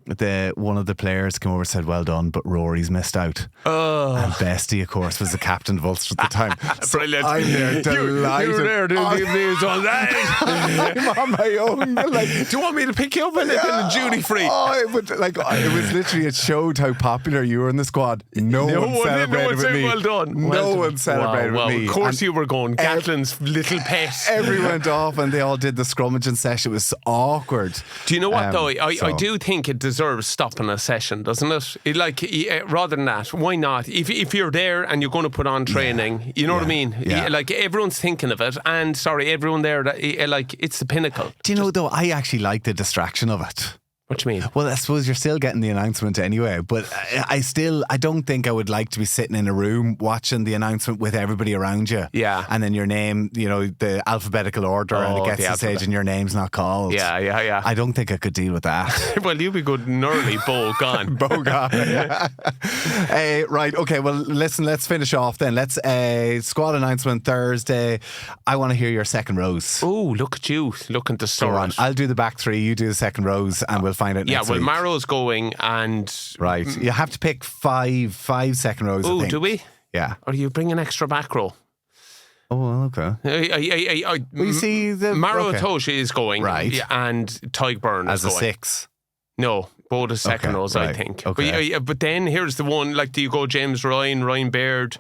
one of the players came over and said, "Well done, but Rory's missed out." And Bestie, of course, was the captain of Ulster at the time. Brilliant. I'm there delighted. You were there doing the news on that. I'm on my own. Like, do you want me to pick you up and duty free? It was literally, it showed how popular you were in the squad. No one celebrated with me. Well done. No one celebrated with me. Of course you were going. Gatlin's little pet. Everyone went off and they all did the scrummaging session. It was awkward. Do you know what though? I do think it deserves stopping a session, doesn't it? Rather than that, why not? If you're there and you're going to put on training, you know what I mean? Yeah. Like, everyone's thinking of it, and everyone there, it's the pinnacle. Do you know though, I actually like the distraction of it. What do you mean? Well, I suppose you're still getting the announcement anyway, but I don't think I would like to be sitting in a room watching the announcement with everybody around you. Yeah. And then your name, the alphabetical order, and it gets to the stage and your name's not called. Yeah. I don't think I could deal with that. Well, you'd be good and early, Bowe gone. Bowe gone. Right, okay, well, listen, let's finish off then. Let's squad announcement Thursday. I want to hear your second rows. Oh, look at you, looking to start. I'll do the back three, you do the second rows, and we'll find out next well, week. Marrow's going and... Right. You have to pick five second rows, I Oh, think. do we? Yeah. Or do you bring an extra back row? Oh, okay. Well, you see, Maro Toshi is going. Right. Yeah, and Tyke Byrne as is a going. 6. No, both as second rows, I right. think. Okay. But then here's the one, like, do you go James Ryan Baird,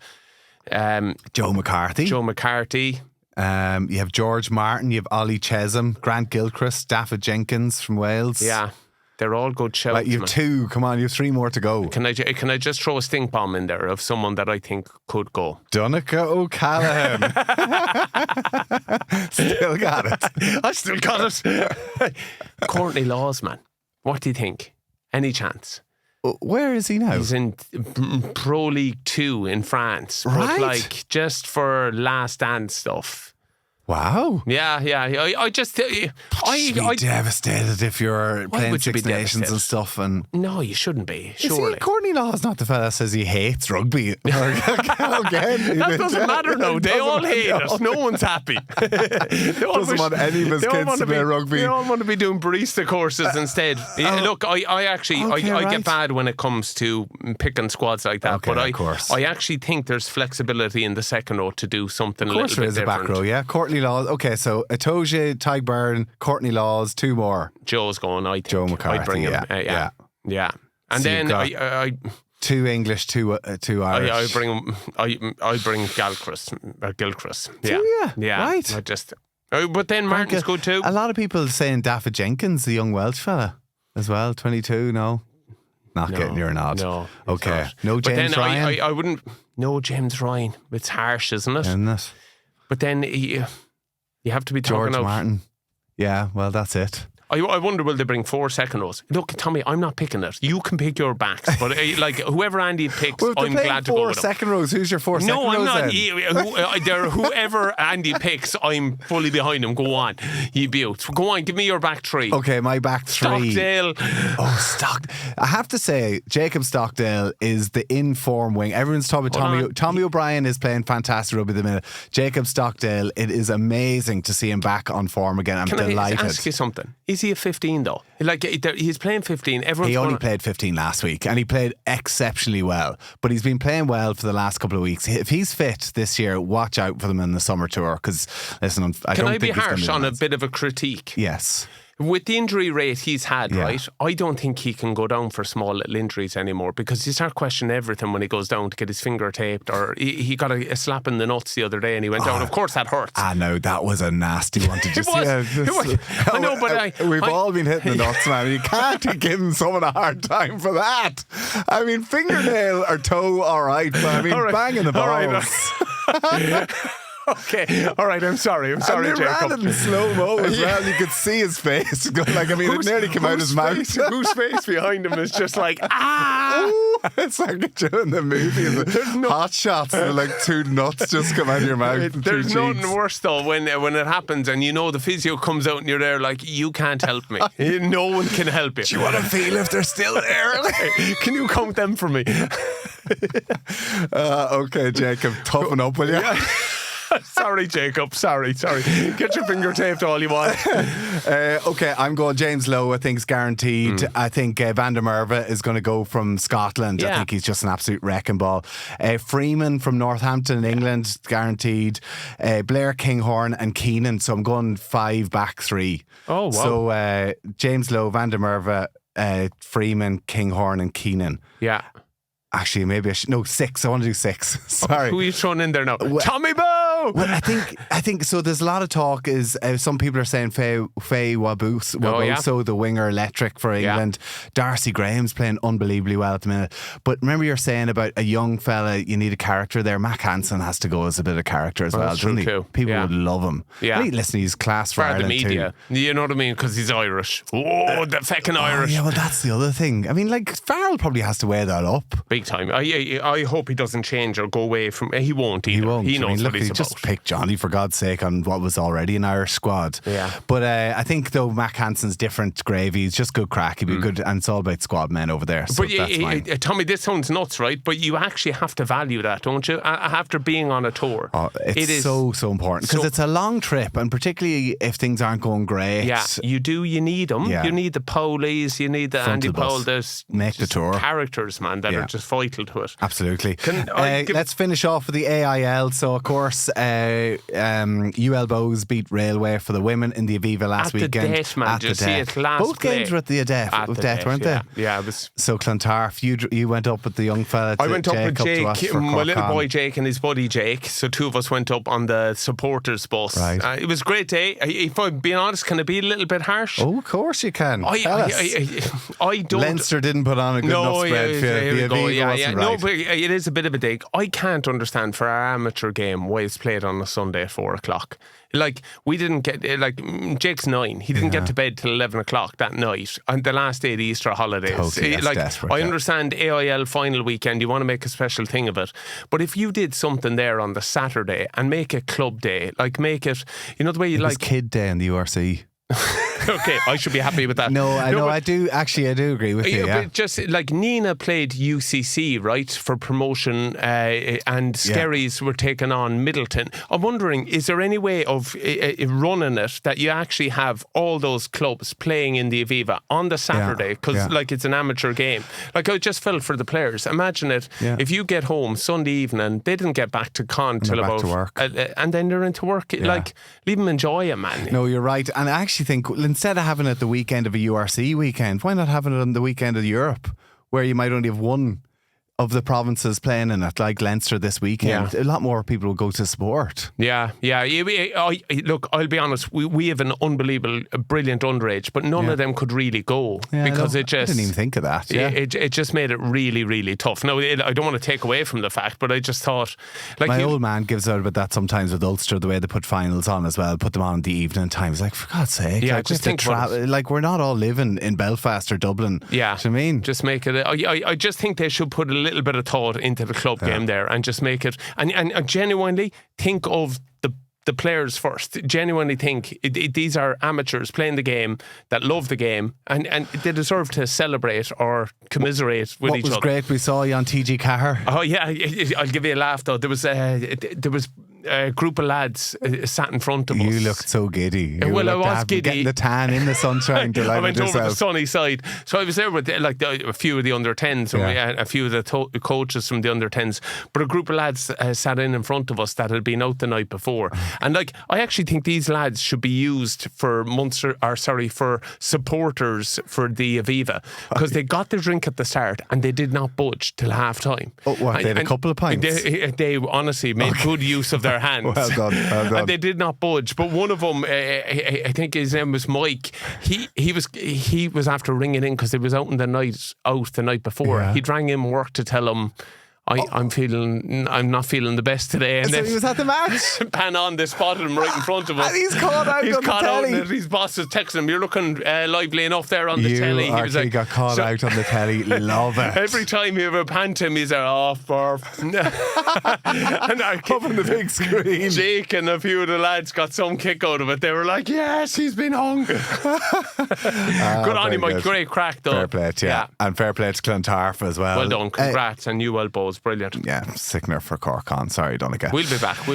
Joe McCarthy. You have George Martin, you have Ollie Chesham, Grant Gilchrist, Daffyd Jenkins from Wales. Yeah, they're all good shouts. Right, you have 2. Come on, you have 3 more to go. Can I just throw a stink bomb in there of someone that I think could go? Donncha O'Callaghan. Still got it. I still got it. Courtney Laws, man. What do you think? Any chance? Where is he now? He's in Pro League 2 in France. Right. But like just for last dance stuff. Wow. Yeah. I just... You'd be devastated if you're playing would you be Six Nations devastated? and stuff. And No, you shouldn't be, you surely. see, Courtney Law's not the fella that says he hates rugby. Again, That doesn't matter now. They all hate it. No one's happy. Doesn't want any of his kids to play rugby. They all want to be doing barista courses instead. Look, I actually get bad when it comes to picking squads like that. Okay, but of course. I actually think there's flexibility in the second row to do something a Of course little there bit is a different. back row, yeah. Courtney Laws. Okay, so Itoje, Tyke Byrne, Courtney Laws, 2 more. Joe's going, I think. Joe McCarthy, I'd bring him. yeah. And So then you've got I 2 English, 2 Irish. I bring Gilchrist. Yeah. Right. I just. But then Martin's good too. A lot of people saying Daffyd Jenkins, the young Welsh fella, as well. 22, no. Not getting your nod. No. Okay. Not. No But James then Ryan. I wouldn't. No James Ryan. It's harsh, isn't it? Isn't it? But then you have to be George talking out. Martin. Yeah, well, that's it. I wonder, will they bring 4 second rows? Look, Tommy, I'm not picking it. You can pick your backs, but like whoever Andy picks, Well, I'm glad to go 4 with him. second rows. Who's your 4 second No, rows I'm not. then? Whoever Andy picks, I'm fully behind him. Go on, you beaut. Go on, give me your back 3. Okay, my back 3. Stockdale. I have to say, Jacob Stockdale is the in-form wing. Everyone's talking about Tommy O'Brien is playing fantastic rugby at the minute. Jacob Stockdale, it is amazing to see him back on form again. I'm delighted. Can I ask you something? Is he a 15 though? Like he's playing 15. He only played 15 last week, and he played exceptionally well. But he's been playing well for the last couple of weeks. If he's fit this year, watch out for them in the summer tour. Because listen, Can I be harsh on a bit of a critique? Yes. With the injury rate he's had, Yeah. right, I don't think he can go down for small little injuries anymore, because you start questioning everything when he goes down to get his finger taped, or he got a slap in the nuts the other day and he went down. Of course that hurts. I know, that was a nasty one to just... It was. I know, but we've all been hitting the nuts, man. You can't be giving someone a hard time for that. I mean, fingernail or toe, all right, but I mean, banging the balls. Okay, all right, I'm sorry, and Jacob. they ran it in slow-mo as well. You could see his face. It nearly came out his mouth. Whose face behind him is just like, ah! It's like during the movie. Hot shots and like 2 nuts just come out of your mouth. There's nothing worse though when it happens and you know the physio comes out and you're there like, you can't help me. No one can help you. Do you want to feel if they're still there? Can you count them for me? Okay, Jacob, toughen up, will you? Sorry, Jacob. Sorry. Get your finger taped all you want. Okay, I'm going James Lowe. I think it's guaranteed. I think Van der Merwe is going to go from Scotland. Yeah. I think he's just an absolute wrecking ball. Freeman from Northampton in England, guaranteed. Blair, Kinghorn and Keenan. So I'm going 5 back 3. Oh, wow. So James Lowe, Van der Merwe, Freeman, Kinghorn and Keenan. Yeah. Actually, maybe I should... No, 6. I want to do 6. Sorry. Who are you throwing in there now? Tommy Bowe! Well, I think so. There's a lot of talk. Some people are saying Faye Wabuso, the winger electric for England. Darcy Graham's playing unbelievably well at the minute. But remember, you're saying about a young fella, you need a character there. Mac Hansen has to go as a bit of character as well, doesn't he? Too. People would love him. Yeah. Listen, he's class for the Ireland media. too. You know what I mean? Because he's Irish. Oh, the fucking Irish. Yeah, well, that's the other thing. I mean, like, Farrell probably has to weigh that up. Big time. I hope he doesn't change or go away from. He won't either. He won't. He knows what he he's about. just pick Johnny, for God's sake, on what was already an Irish squad. Yeah. But I think, though, Mac Hansen's different gravy. He's just good crack. He'd be good, and it's all about squad men over there. So that's fine. Tommy, this sounds nuts, right? But you actually have to value that, don't you? After being on a tour. It's so important because it's a long trip, and particularly if things aren't going great. Yeah, you need them. Yeah. You need the Poleys, you need the Andy Powell. There's make the tour characters, man, that are just vital to it. Absolutely. Let's finish off with the AIL. So, of course, UL Bows beat Railway for the women in the Aviva last weekend. At the Date, man. At the Date. Both games were at the Date, weren't they? Yeah, it was. So, Clontarf, you went up with the young fella. I went up with Jake, my little boy Jake. Jake and his buddy Jake. So, two of us went up on the supporters bus. Right. It was a great day. If I'm being honest, can it be a little bit harsh? Oh, of course you can. I don't. Leinster didn't put on a good enough spread for the Aviva wasn't right. No, but it is a bit of a dig. I can't understand for our amateur game why it's played on a Sunday at 4 o'clock. Like, we didn't get, Jake's 9. He didn't get to bed till 11 o'clock that night on the last day of the Easter holidays. Totally, that's desperate, I understand AIL final weekend, you want to make a special thing of it. But if you did something there on the Saturday and make it club day, make it, the way you it was kid day in the URC. Okay, I should be happy with that. I do agree with you. Yeah. But just like Nina played UCC, right, for promotion, and Skerries were taking on Middleton. I'm wondering, is there any way of running it that you actually have all those clubs playing in the Aviva on the Saturday? Because it's an amateur game. I just felt for the players. Imagine it if you get home Sunday evening, they didn't get back to Con till about work. And then they're into work. Leave them enjoy it, man. No, you're right. And I actually think instead of having it the weekend of a URC weekend, why not having it on the weekend of Europe, where you might only have one of the provinces playing in it, like Leinster this weekend? A lot more people will go to sport. Yeah. Look, I'll be honest, we have an unbelievable, brilliant underage, but none of them could really go because it just... I didn't even think of that. It just made it really, really tough. Now, I don't want to take away from the fact, but I just thought... My old man gives out about that sometimes with Ulster, the way they put finals on as well, put them on in the evening times. Like, for God's sake. Yeah, just think we're not all living in Belfast or Dublin. Yeah. Do you know what I mean? Just make it... I just think they should put a little bit of thought into the club game there and just make it and genuinely think of the players first. Genuinely think these are amateurs playing the game that love the game and they deserve to celebrate or commiserate with each other. What was great, we saw you on TG Cahir. Oh yeah, I'll give you a laugh though. There was a group of lads sat in front of us. You looked so giddy. I was giddy. Getting the tan in the sunshine. I went over the sunny side. So I was there with a few of the under 10s and a few of the coaches from the under 10s. But a group of lads sat in front of us that had been out the night before. And I actually think these lads should be used for for supporters for the Aviva, because they got their drink at the start and they did not budge till half time. Oh, what? They had a couple of pints? They honestly made good use of their hands. Well done. And they did not budge. But one of them, I think his name was Mike. He was after ringing in because they was out the night before. He rang in work to tell him, I'm not feeling the best today. And so he was at the match? Pan on, they spotted him right in front of us. And he's caught out on the telly. And his boss was texting him, you're looking lively enough there on the telly. He was got caught out on the telly. Love it. Every time you ever pant him, he's like, and up on the big screen. Jake and a few of the lads got some kick out of it. They were like, yes, he's been hung. Good on him, Mike. Great crack though. Fair play to you. And fair play to Clontarf as well. Well done. Congrats. And UL Bows. Brilliant. Yeah, sickener for Cork on. Sorry, Donncha. We'll be back.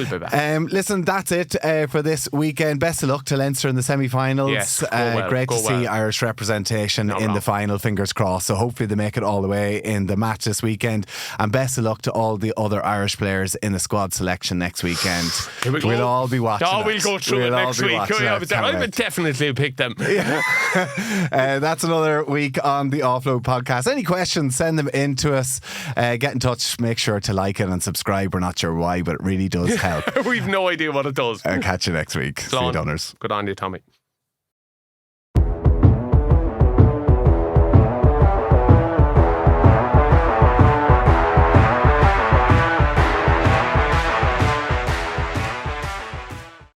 Listen, that's it for this weekend. Best of luck to Leinster in the semi-finals. Yes, great to see Irish representation in the final, fingers crossed. So hopefully they make it all the way in the match this weekend. And best of luck to all the other Irish players in the squad selection next weekend. We'll all be watching. We'll go through it next week. I would definitely pick them. That's another week on the Offload podcast. Any questions, send them in to us. Get in touch. Make sure to like it and subscribe. We're not sure why, but it really does help. We've no idea what it does. Catch you next week. See you, Donners. Good on you, Tommy.